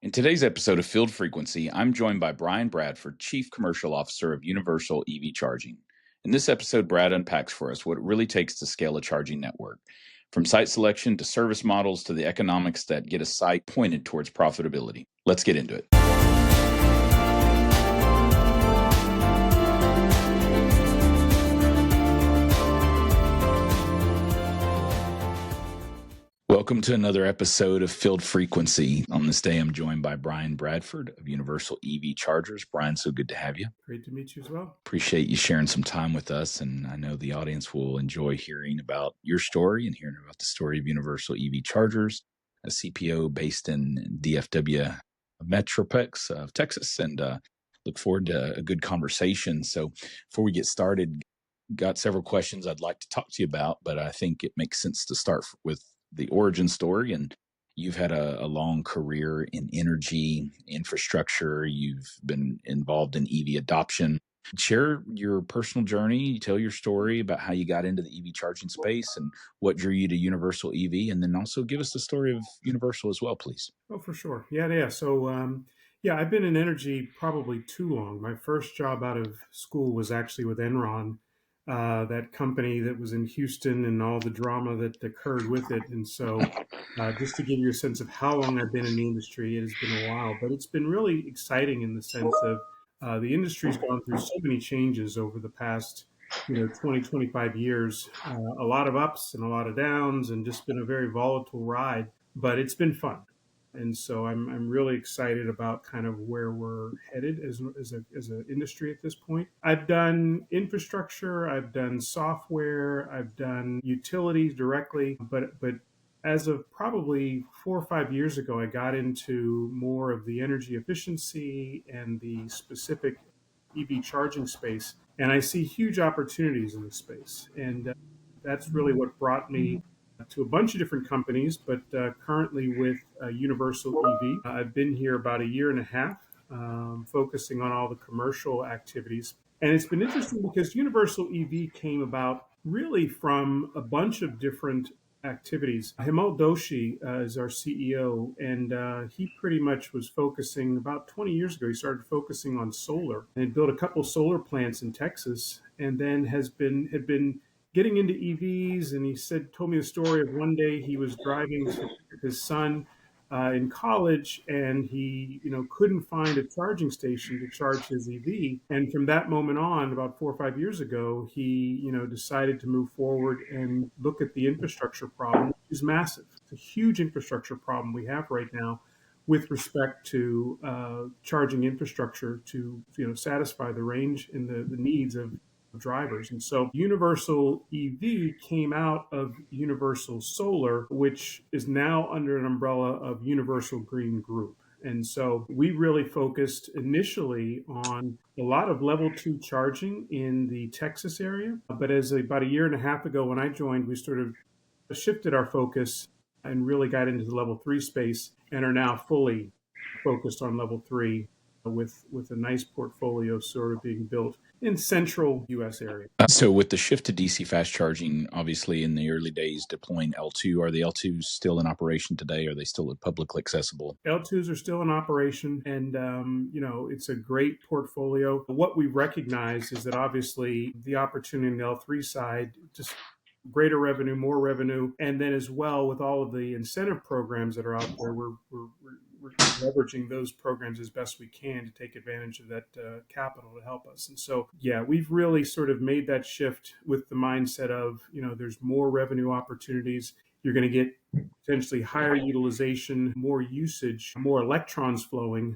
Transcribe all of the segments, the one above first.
In today's episode of Field Frequency, I'm joined by Brian Bradford, Chief Commercial Officer of Universal EV Charging. In this episode, Brad unpacks for us what it really takes to scale a charging network, from site selection to service models to the economics that get a site pointed towards profitability. Let's get into it. Welcome to another episode of Field Frequency. On this day, I'm joined by Brian Bradford of Universal EV Chargers. Brian, so good to have you. Great to meet you as well. Appreciate you sharing some time with us, and I know the audience will enjoy hearing about your story and hearing about the story of Universal EV Chargers, a CPO based in DFW Metroplex of Texas, and look forward to a good conversation. So before we get started, got several questions I'd like to talk to you about, but I think it makes sense to start with the origin story. And you've had a long career in energy infrastructure. You've been involved in EV adoption. Share your personal journey, tell your story about how you got into the EV charging space and what drew you to Universal EV, and then also give us the story of Universal as well, please. Oh, for sure. Yeah. So, I've been in energy probably too long. My first job out of school was actually with Enron, that company that was in Houston and all the drama that occurred with it. And so, just to give you a sense of how long I've been in the industry, it has been a while, but it's been really exciting in the sense of the industry's gone through so many changes over the past 20, 25 years, a lot of ups and a lot of downs, and just been a very volatile ride, but it's been fun. And so I'm really excited about kind of where we're headed as an industry at this point. I've done infrastructure, I've done software, I've done utilities directly, but as of probably 4 or 5 years ago, I got into more of the energy efficiency and the specific EV charging space, and I see huge opportunities in the space. And that's really what brought me to a bunch of different companies, but currently with Universal EV. I've been here about a year and a half, focusing on all the commercial activities. And it's been interesting because Universal EV came about really from a bunch of different activities. Himal Doshi is our CEO, and he pretty much was focusing about 20 years ago. He started focusing on solar and built a couple solar plants in Texas, and then had been getting into EVs. And he told me the story of one day he was driving to his son in college, and he couldn't find a charging station to charge his EV. And from that moment on, about 4 or 5 years ago, he decided to move forward and look at the infrastructure problem, which is massive. It's a huge infrastructure problem we have right now with respect to charging infrastructure to satisfy the range and the needs of drivers. And so Universal EV came out of Universal Solar, which is now under an umbrella of Universal Green Group. And so we really focused initially on a lot of level 2 charging in the Texas area. But about a year and a half ago when I joined, we sort of shifted our focus and really got into the level 3 space and are now fully focused on level 3 with a nice portfolio sort of being built in central U.S. area. So with the shift to DC fast charging, obviously in the early days deploying L2, are the L2s still in operation today? Are they still publicly accessible? L2s are still in operation, and it's a great portfolio. What we recognize is that obviously the opportunity on the L3 side, just greater revenue, more revenue, and then as well with all of the incentive programs that are out there, we're leveraging those programs as best we can to take advantage of that capital to help us. And so, we've really sort of made that shift with the mindset of, there's more revenue opportunities. You're going to get potentially higher utilization, more usage, more electrons flowing,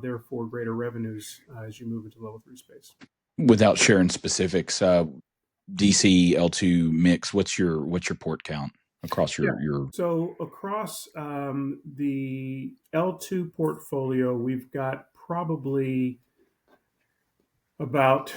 therefore greater revenues as you move into level 3 space. Without sharing specifics, DC L2 mix, what's your port count across your So across the L2 portfolio, we've got probably about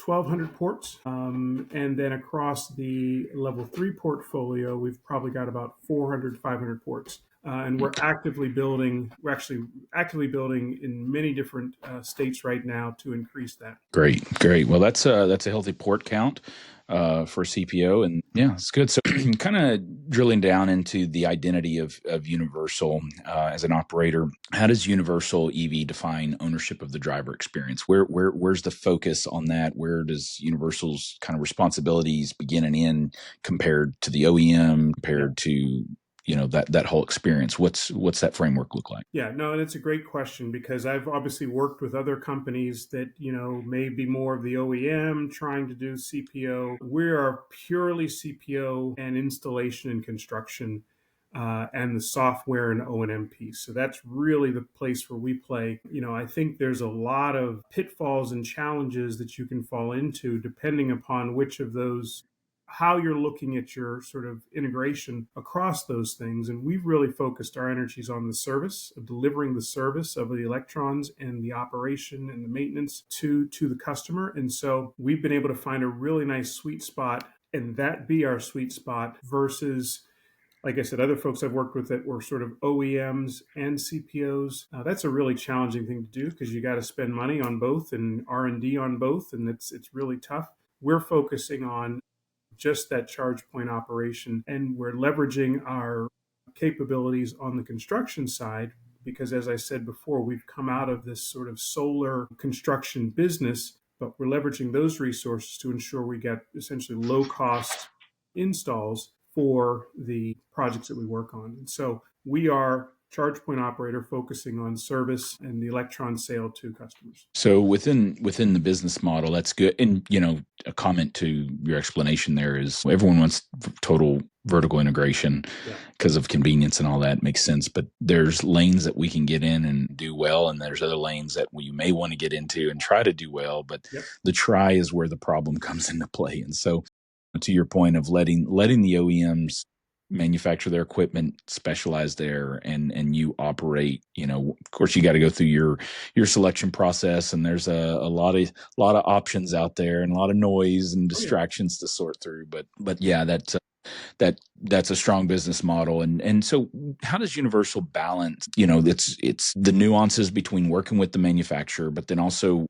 1,200 ports. And then across the level 3 portfolio, we've probably got about 400, 500 ports. and we're actively building. We're actually actively building in many different states right now to increase that. Great, great. Well, that's a healthy port count for CPO, and yeah, it's good. So, kind of drilling down into the identity of Universal as an operator. How does Universal EV define ownership of the driver experience? Where's the focus on that? Where does Universal's kind of responsibilities begin and end compared to the OEM, compared to that whole experience? What's that framework look like? Yeah, no, and it's a great question because I've obviously worked with other companies that, may be more of the OEM trying to do CPO. We are purely CPO and installation and construction, and the software and O&M piece. So that's really the place where we play. I think there's a lot of pitfalls and challenges that you can fall into depending upon which of those, how you're looking at your sort of integration across those things. And we've really focused our energies on the service of delivering the service of the electrons and the operation and the maintenance to the customer. And so we've been able to find a really nice sweet spot, and that be our sweet spot versus, like I said, other folks I've worked with that were sort of OEMs and CPOs. That's a really challenging thing to do because you got to spend money on both and R&D on both, and it's really tough. We're focusing on just that charge point operation, and we're leveraging our capabilities on the construction side because, as I said before, we've come out of this sort of solar construction business, but we're leveraging those resources to ensure we get essentially low cost installs for the projects that we work on. And so we are charge point operator focusing on service and the electron sale to customers. So within the business model, that's good. And a comment to your explanation there is everyone wants total vertical integration because of convenience and all that. Makes sense. But there's lanes that we can get in and do well, and there's other lanes that we may want to get into and try to do well. But the try is where the problem comes into play. And so, to your point of letting the OEMs manufacture their equipment, specialize there, and you operate. Of course, you got to go through your selection process, and there's a lot of options out there and a lot of noise and distractions to sort through. But yeah, that's a strong business model. And so how does Universal balance, it's the nuances between working with the manufacturer, but then also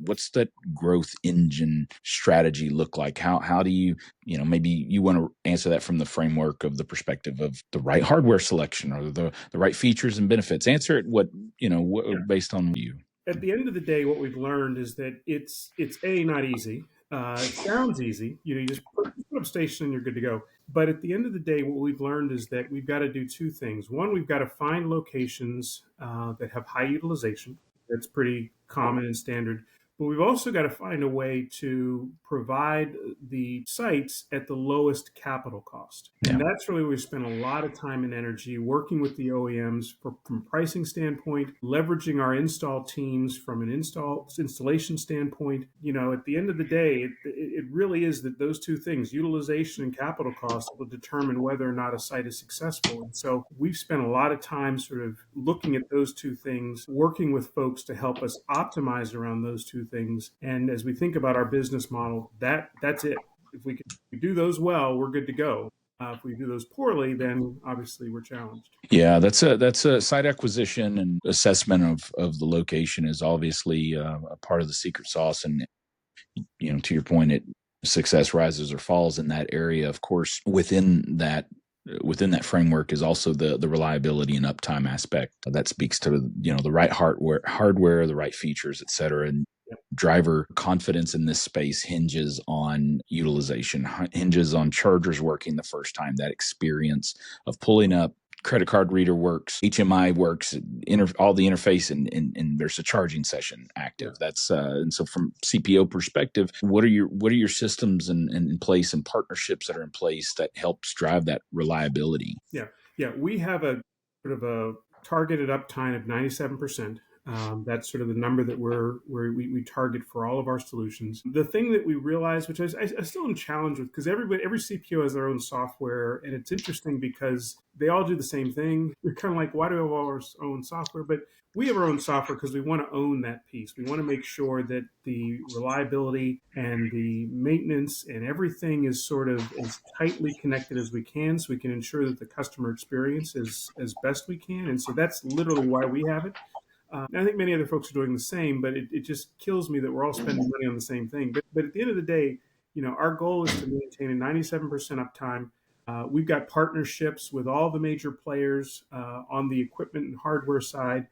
what's that growth engine strategy look like? How do you, maybe you want to answer that from the framework of the perspective of the right hardware selection or the right features and benefits. Answer it based on you. At the end of the day, what we've learned is that it's not easy. It sounds easy. You just put up station and you're good to go. But at the end of the day, what we've learned is that we've got to do two things. One, we've got to find locations that have high utilization. That's pretty common and standard. But we've also got to find a way to provide the sites at the lowest capital cost. And that's really where we spend a lot of time and energy working with the OEMs from a pricing standpoint, leveraging our install teams from an installation standpoint. At the end of the day, it really is that those two things, utilization and capital costs, will determine whether or not a site is successful. And so we've spent a lot of time sort of looking at those two things, working with folks to help us optimize around those two things. And as we think about our business model, that's it. If we can do those well, we're good to go. If we do those poorly, then obviously we're challenged. Yeah, that's a site acquisition and assessment of the location is obviously a part of the secret sauce. And to your point, success rises or falls in that area. Of course, within that framework is also the reliability and uptime aspect that speaks to the right hardware, the right features, et cetera. And driver confidence in this space hinges on utilization, hinges on chargers working the first time, that experience of pulling up, credit card reader works, HMI works, all the interface, and there's a charging session active. That's and so from CPO perspective, what are your systems in place and partnerships that are in place that helps drive that reliability? Yeah, we have a sort of a targeted uptime of 97%. That's sort of the number that we target for all of our solutions. The thing that we realize, which I still am challenged with, because every CPO has their own software, and it's interesting because they all do the same thing. We're kind of like, why do we have our own software? But we have our own software because we want to own that piece. We want to make sure that the reliability and the maintenance and everything is sort of as tightly connected as we can, so we can ensure that the customer experience is as best we can. And so that's literally why we have it. I think many other folks are doing the same, but it just kills me that we're all spending money on the same thing. But at the end of the day, our goal is to maintain a 97% uptime. We've got partnerships with all the major players on the equipment and hardware side,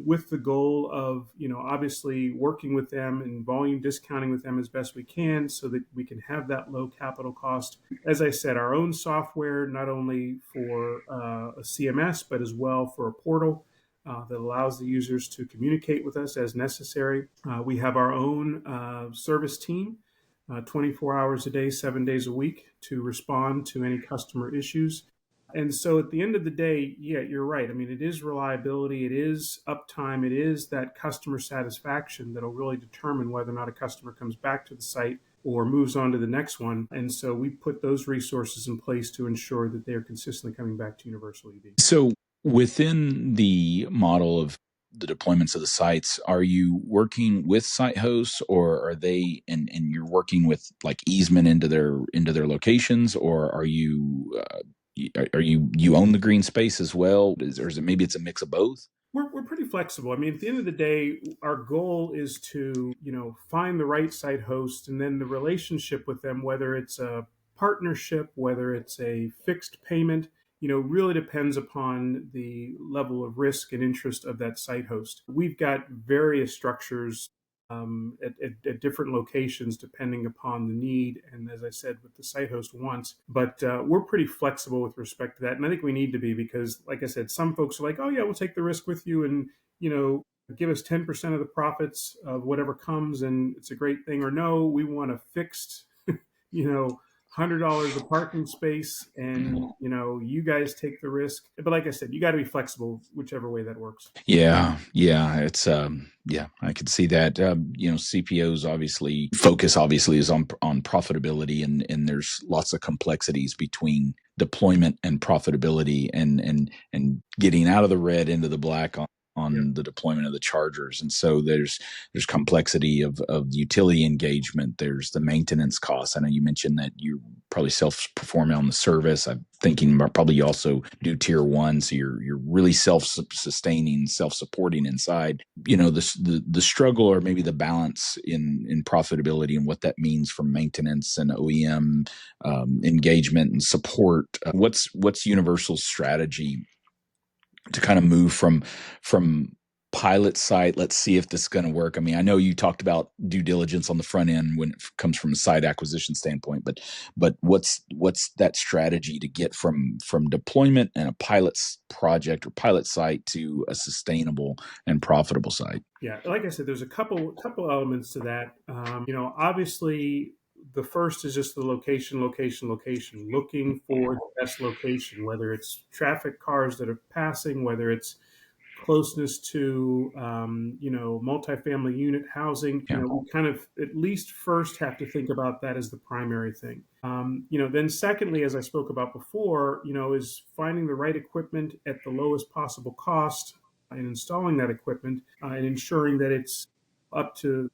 with the goal of, obviously working with them and volume discounting with them as best we can so that we can have that low capital cost. As I said, our own software, not only for a CMS, but as well for a portal that allows the users to communicate with us as necessary. We have our own service team, 24 hours a day, 7 days a week, to respond to any customer issues. And so at the end of the day, yeah, you're right. I mean, it is reliability, it is uptime, it is that customer satisfaction that'll really determine whether or not a customer comes back to the site or moves on to the next one. And so we put those resources in place to ensure that they're consistently coming back to Universal EV. So within the model of the deployments of the sites, are you working with site hosts, or are they and you're working with like easement into their locations, or are you own the green space as well? Or is it maybe it's a mix of both? We're pretty flexible. I mean, at the end of the day, our goal is to, find the right site host, and then the relationship with them, whether it's a partnership, whether it's a fixed payment, really depends upon the level of risk and interest of that site host. We've got various structures at different locations depending upon the need, and as I said, what the site host wants. But we're pretty flexible with respect to that, and I think we need to be, because, like I said, some folks are like, "Oh yeah, we'll take the risk with you, and give us 10% of the profits of whatever comes, and it's a great thing." Or, "No, we want a fixed, $100 a parking space, and you guys take the risk." But like I said, you got to be flexible, whichever way that works. Yeah, it's yeah, I could see that. CPOs obviously focus obviously is on profitability, and there's lots of complexities between deployment and profitability, and getting out of the red into the black on the deployment of the chargers. And so there's complexity of utility engagement. There's the maintenance costs. I know you mentioned that you probably self-perform on the service. I'm thinking about probably you also do tier one, so you're really self-sustaining, self-supporting inside. The struggle, or maybe the balance in profitability, and what that means for maintenance and OEM engagement and support. What's Universal's strategy to kind of move from pilot site, let's see if this is going to work? I mean, I know you talked about due diligence on the front end when it comes from a site acquisition standpoint, but what's that strategy to get from deployment and a pilot project or pilot site to a sustainable and profitable site? Yeah, like I said, there's a couple elements to that. Obviously, the first is just the location, looking for the best location, whether it's traffic cars that are passing, whether it's closeness to multifamily unit housing. Yeah. We kind of at least first have to think about that as the primary thing. Then secondly, as I spoke about before, is finding the right equipment at the lowest possible cost and installing that equipment, and ensuring that it's up to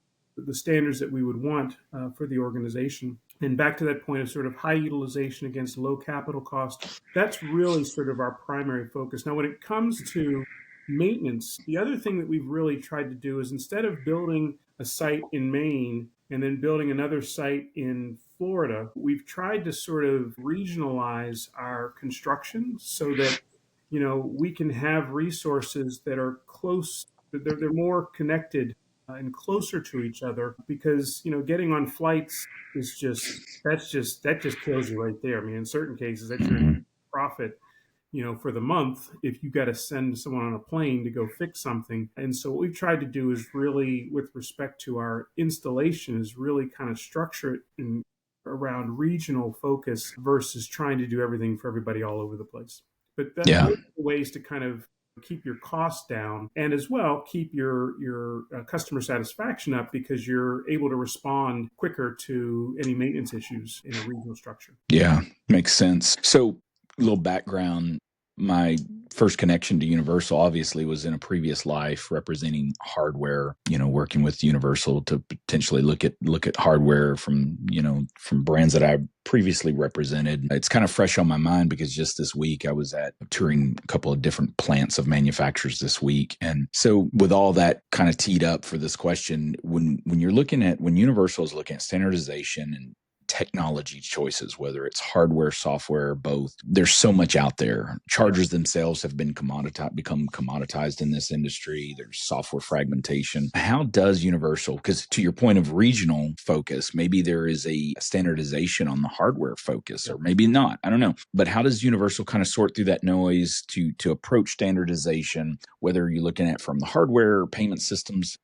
the standards that we would want for the organization. And back to that point of sort of high utilization against low capital cost, that's really sort of our primary focus. Now, when it comes to maintenance, the other thing that we've really tried to do is, instead of building a site in Maine and then building another site in Florida, we've tried to sort of regionalize our construction so that we can have resources that are close, they're more connected and closer to each other, because getting on flights is that just kills you right there. I mean, in certain cases, that's your Mhm. profit for the month, if you got to send someone on a plane to go fix something. And so what we've tried to do is really, with respect to our installation, is really kind of structure it around regional focus versus trying to do everything for everybody all over the place. But those Yeah. are the ways to kind of keep your costs down, and as well keep your customer satisfaction up because you're able to respond quicker to any maintenance issues in a regional structure. Yeah, makes sense. So, a little background. My first connection to Universal obviously was in a previous life representing hardware, working with Universal to potentially look at hardware from brands that I previously represented. It's kind of fresh on my mind because just this week I was touring a couple of different plants of manufacturers this week. And so with all that kind of teed up for this question, when Universal is looking at standardization and technology choices, whether it's hardware, software, both. There's so much out there. Chargers themselves have become commoditized in this industry. There's software fragmentation. How does Universal, because to your point of regional focus, maybe there is a standardization on the hardware focus, or maybe not. I don't know. But how does Universal kind of sort through that noise to approach standardization, whether you're looking at from the hardware or payment systems?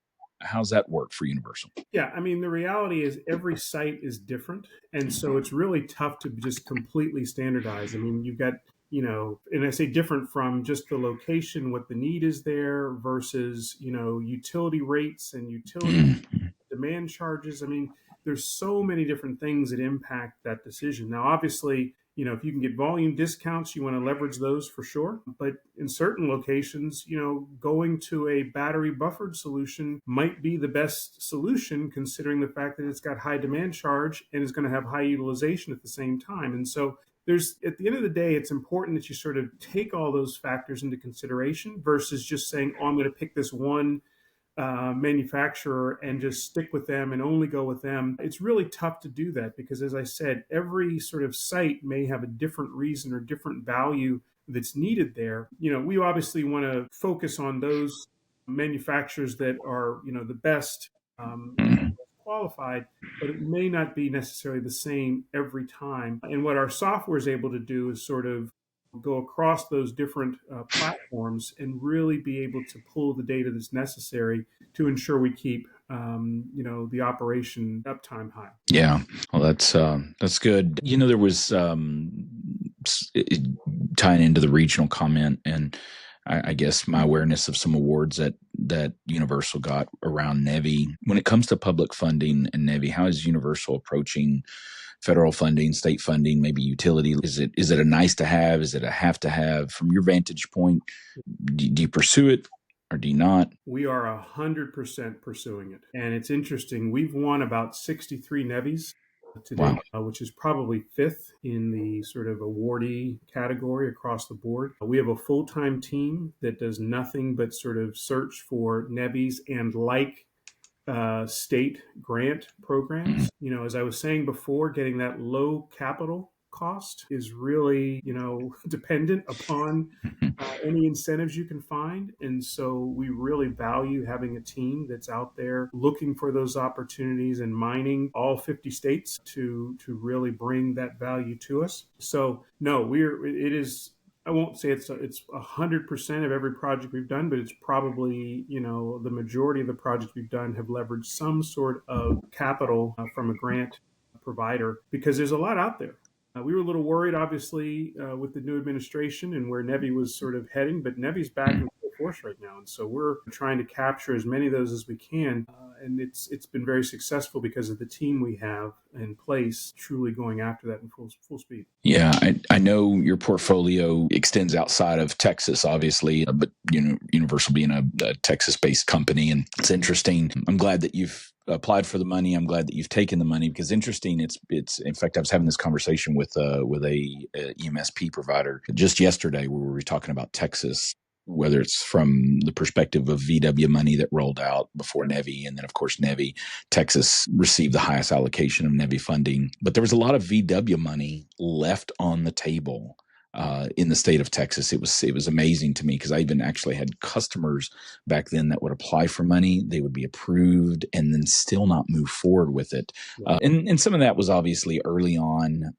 How's that work for Universal? Yeah, I mean, the reality is every site is different. And so it's really tough to just completely standardize. I mean, you've got, and I say different from just the location, what the need is there versus, utility rates and utility demand charges. I mean, there's so many different things that impact that decision. Now, obviously, if you can get volume discounts, you want to leverage those for sure. But in certain locations, going to a battery buffered solution might be the best solution, considering the fact that it's got high demand charge and is going to have high utilization at the same time. And so at the end of the day, it's important that you sort of take all those factors into consideration versus just saying, oh, I'm going to pick this one manufacturer and just stick with them and only go with them. It's really tough to do that because, as I said, every sort of site may have a different reason or different value that's needed there. We obviously want to focus on those manufacturers that are, the best qualified, but it may not be necessarily the same every time. And what our software is able to do is sort of go across those different platforms and really be able to pull the data that's necessary to ensure we keep the operation uptime high. Yeah, well, that's good. There was tying into the regional comment, and I guess my awareness of some awards that Universal got around NEVI. When it comes to public funding and NEVI, how is Universal approaching federal funding, state funding, maybe utility? Is it a nice to have? Is it a have to have? From your vantage point, do you pursue it or do you not? We are 100% pursuing it. And it's interesting. We've won about 63 NEVIs today, which is probably fifth in the sort of awardee category across the board. We have a full-time team that does nothing but sort of search for NEVIs and state grant programs. As I was saying before, getting that low capital cost is really, dependent upon any incentives you can find. And so we really value having a team that's out there looking for those opportunities and mining all 50 states to really bring that value to us. So no, I won't say it's 100% of every project we've done, but it's probably, the majority of the projects we've done have leveraged some sort of capital from a grant provider because there's a lot out there. We were a little worried, obviously, with the new administration and where NEVI was sort of heading, but NEVI's back in full force right now. And so we're trying to capture as many of those as we can. And it's been very successful because of the team we have in place, truly going after that in full speed. Yeah, I know your portfolio extends outside of Texas, obviously, but Universal being a Texas-based company, and it's interesting. I'm glad that you've applied for the money. I'm glad that you've taken the money because interesting. It's in fact, I was having this conversation with a EMSP provider just yesterday where we were talking about Texas, whether it's from the perspective of VW money that rolled out before NEVI. And then, of course, NEVI, Texas received the highest allocation of NEVI funding. But there was a lot of VW money left on the table in the state of Texas. It was amazing to me because I even actually had customers back then that would apply for money. They would be approved and then still not move forward with it. And some of that was obviously early on.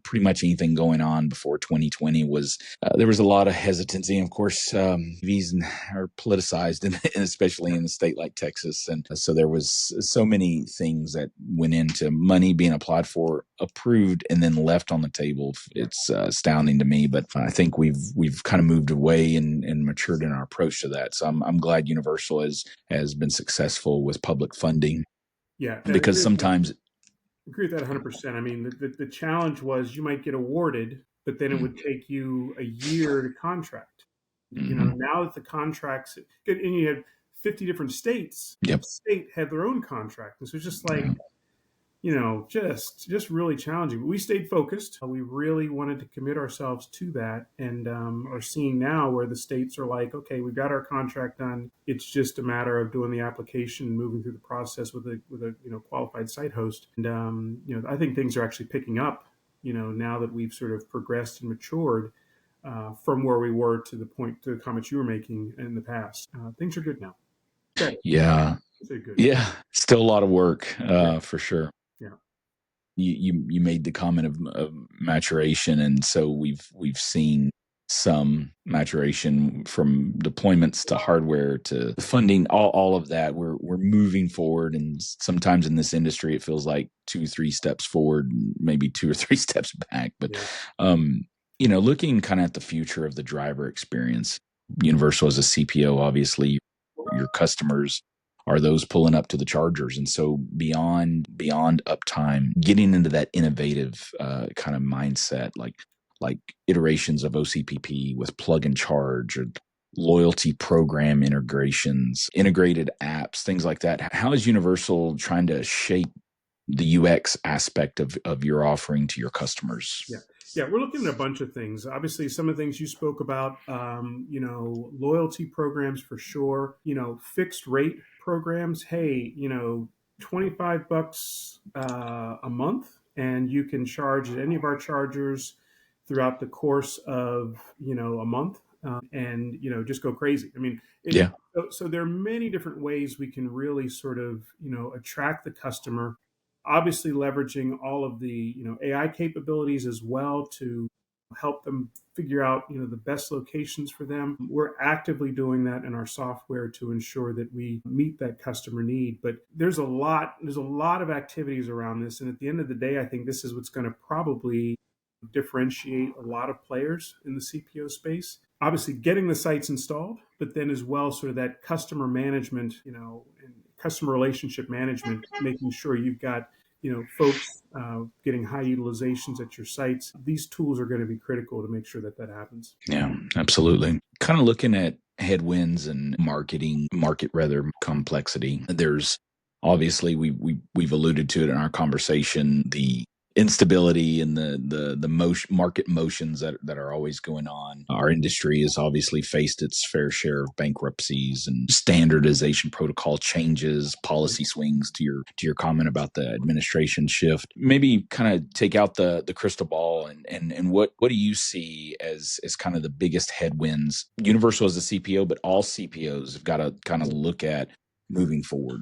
Pretty much anything going on before 2020 was there was a lot of hesitancy. And of course, EVs are politicized, and especially in a state like Texas. And so there was so many things that went into money being applied for, approved, and then left on the table. It's astounding to me. me, but I think we've kind of moved away and matured in our approach to that. So I'm glad Universal has been successful with public funding, Yeah, because sometimes, agree with that 100%. I mean, the challenge was you might get awarded, but then it mm, would take you a year to contract. mhm, Now that the contracts, and you had 50 different states, yep, each state had their own contract. And so it's just like, yeah, just really challenging. But we stayed focused. We really wanted to commit ourselves to that, and are seeing now where the states are like, okay, we've got our contract done. It's just a matter of doing the application and moving through the process with a qualified site host. And I think things are actually picking up. Now that we've sort of progressed and matured from where we were to the comments you were making in the past. Things are good now. Better. yeah, Say good. yeah. Still a lot of work, Yeah. for sure. Yeah. You made the comment of maturation, and so we've seen some maturation from deployments to hardware to funding, all of that. We're moving forward, and sometimes in this industry, it feels like 2-3 steps forward, and maybe 2 or 3 steps back. But Yeah. um, looking kind of at the future of the driver experience, Universal as a CPO, obviously, your customers are those pulling up to the chargers, and so beyond uptime, getting into that innovative kind of mindset, like iterations of OCPP with plug and charge, or loyalty program integrations, integrated apps, things like that. How is Universal trying to shape the UX aspect of your offering to your customers? Yeah. Yeah, we're looking at a bunch of things. Obviously, some of the things you spoke about, loyalty programs for sure, fixed rate programs. Hey, $25 a month, and you can charge at any of our chargers throughout the course of, a month, and, just go crazy. I mean, Yeah, so there are many different ways we can really sort of, attract the customer, obviously leveraging all of the AI capabilities as well to help them figure out the best locations for them. We're actively doing that in our software to ensure that we meet that customer need. But there's a lot of activities around this, and at the end of the day, I think this is what's going to probably differentiate a lot of players in the CPO space. Obviously, getting the sites installed, but then as well, sort of that customer management, and customer relationship management, making sure you've got folks getting high utilizations at your sites. These tools are going to be critical to make sure that that happens. yeah, absolutely. Kind of looking at headwinds and market rather complexity. There's obviously we've alluded to it in our conversation, the instability and the market motions that are always going on. Our industry has obviously faced its fair share of bankruptcies and standardization protocol changes, policy swings. To your comment about the administration shift, maybe kind of take out the crystal ball, and what do you see as kind of the biggest headwinds? Universal as a CPO, but all CPOs have got to kind of look at moving forward.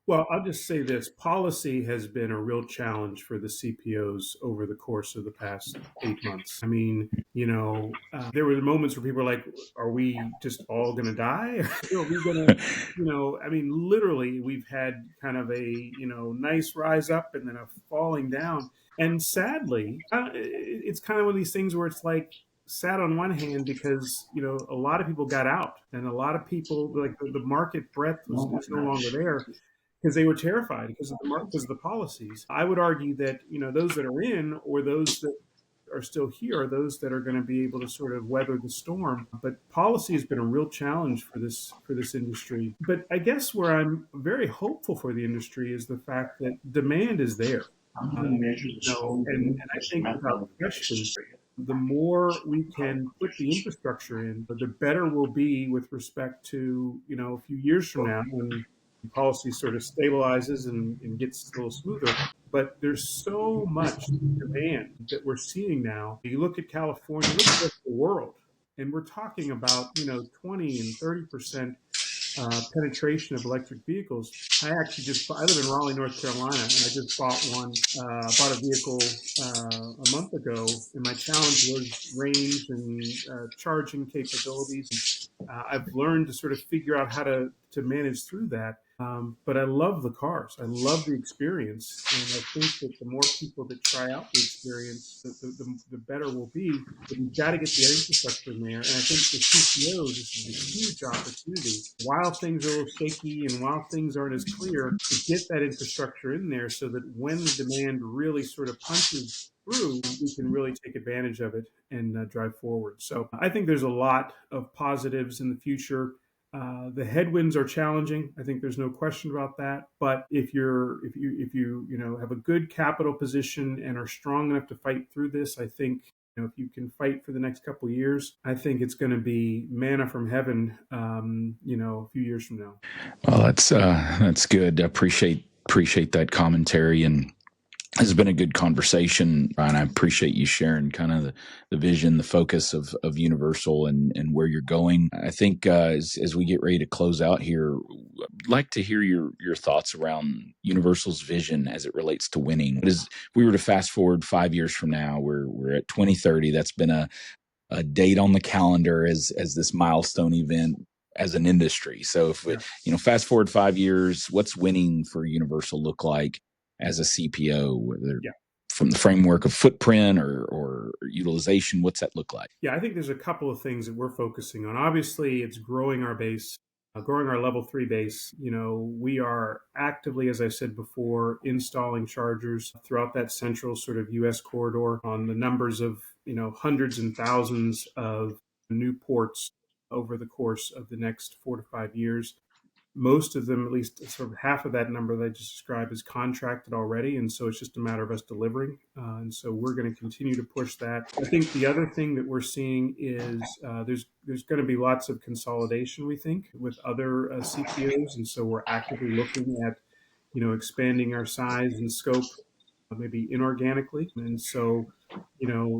Well, I'll just say this: policy has been a real challenge for the CPOs over the course of the past 8 months. I mean, there were moments where people were like, "Are we just all going to die? Are we going to?" I mean, literally, we've had kind of a nice rise up and then a falling down. And sadly, it's kind of one of these things where it's like sad on one hand because a lot of people got out, and a lot of people, like, the market breadth is no longer there because they were terrified because of the policies. I would argue that those that are in, or those that are still here, are those that are going to be able to sort of weather the storm. But policy has been a real challenge for this industry. But I guess where I'm very hopeful for the industry is the fact that demand is there. And I think without question, the more we can put the infrastructure in, the better we'll be with respect to, a few years from now when policy sort of stabilizes and gets a little smoother. But there's so much demand that we're seeing now. You look at California, look at the rest of the world, and we're talking about 20 and 30% penetration of electric vehicles. I live in Raleigh, North Carolina, and I just bought a vehicle a month ago, and my challenge was range and charging capabilities. And I've learned to sort of figure out how to manage through that. But I love the cars. I love the experience, and I think that the more people that try out the experience, the better we'll be. But you've got to get the infrastructure in there, and I think for CPOs, this is a huge opportunity. While things are a little shaky and while things aren't as clear, to get that infrastructure in there so that when the demand really sort of punches through, we can really take advantage of it and drive forward. So I think there's a lot of positives in the future. The headwinds are challenging. I think there's no question about that. But if you have a good capital position and are strong enough to fight through this, I think if you can fight for the next couple of years, I think it's going to be manna from heaven. A few years from now. Well, that's good. I appreciate that commentary, and it's been a good conversation, Ryan. I appreciate you sharing kind of the vision, the focus of Universal and where you're going. I think as we get ready to close out here, I'd like to hear your thoughts around Universal's vision as it relates to winning. If we were to fast forward 5 years from now, we're at 2030. That's been a date on the calendar as this milestone event as an industry. So if fast forward 5 years, what's winning for Universal look like as a CPO, whether from the framework of footprint or utilization? What's that look like? Yeah, I think there's a couple of things that we're focusing on. Obviously, it's growing our base, growing our level 3 base. We are actively, as I said before, installing chargers throughout that central sort of U.S. corridor on the numbers of, hundreds and thousands of new ports over the course of the next 4 to 5 years. Most of them, at least sort of half of that number that I just described, is contracted already. And so it's just a matter of us delivering. And so we're going to continue to push that. I think the other thing that we're seeing is there's going to be lots of consolidation, we think, with other CPOs. And so we're actively looking at, expanding our size and scope, maybe inorganically. And so,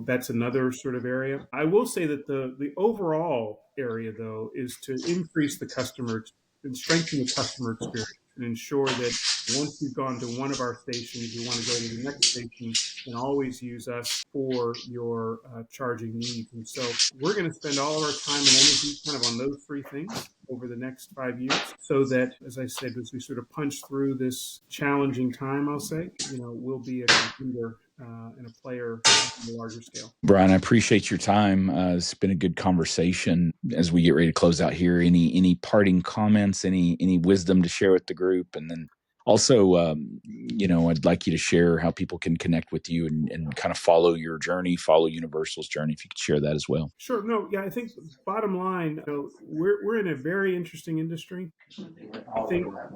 that's another sort of area. I will say that the overall area, though, is to increase the customer and strengthen the customer experience and ensure that once you've gone to one of our stations, you want to go to the next station and always use us for your charging needs. And so we're going to spend all of our time and energy kind of on those three things over the next 5 years, so that, as I said, as we sort of punch through this challenging time, I'll say, we'll be a contender and a player on a larger scale. Brian, I appreciate your time. It's been a good conversation. As we get ready to close out here, any parting comments, any wisdom to share with the group? And then also, I'd like you to share how people can connect with you and kind of follow your journey, follow Universal's journey, if you could share that as well. Sure. No, yeah, I think bottom line, we're in a very interesting industry.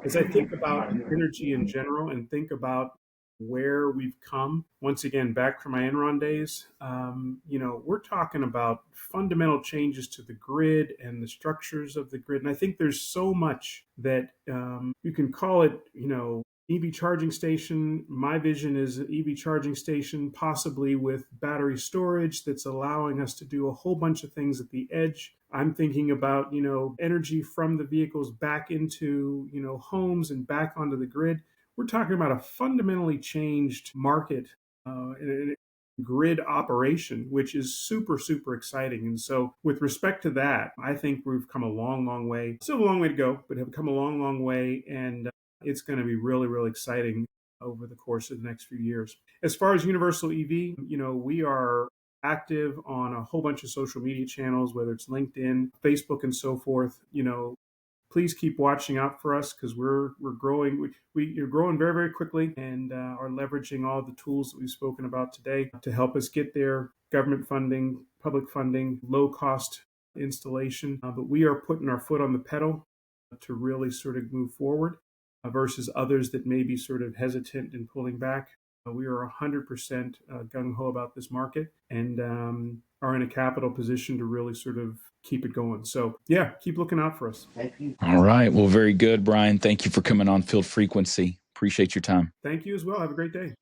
As I think about energy in general and think about where we've come, once again, back from my Enron days, we're talking about fundamental changes to the grid and the structures of the grid. And I think there's so much that you can call it, EV charging station. My vision is an EV charging station, possibly with battery storage, that's allowing us to do a whole bunch of things at the edge. I'm thinking about, energy from the vehicles back into, homes and back onto the grid. We're talking about a fundamentally changed market and grid operation, which is super, super exciting. And so with respect to that, I think we've come a long, long way. Still a long way to go, but have come a long, long way. And it's going to be really, really exciting over the course of the next few years. As far as Universal EV, we are active on a whole bunch of social media channels, whether it's LinkedIn, Facebook, and so forth. Please keep watching out for us, because we're growing. You're growing very, very quickly, and are leveraging all the tools that we've spoken about today to help us get there. Government funding, public funding, low cost installation. But we are putting our foot on the pedal to really sort of move forward versus others that may be sort of hesitant and pulling back. We are 100% gung-ho about this market, and are in a capital position to really sort of keep it going. So yeah, keep looking out for us. All right. Well, very good, Brian. Thank you for coming on Field Frequency. Appreciate your time. Thank you as well. Have a great day.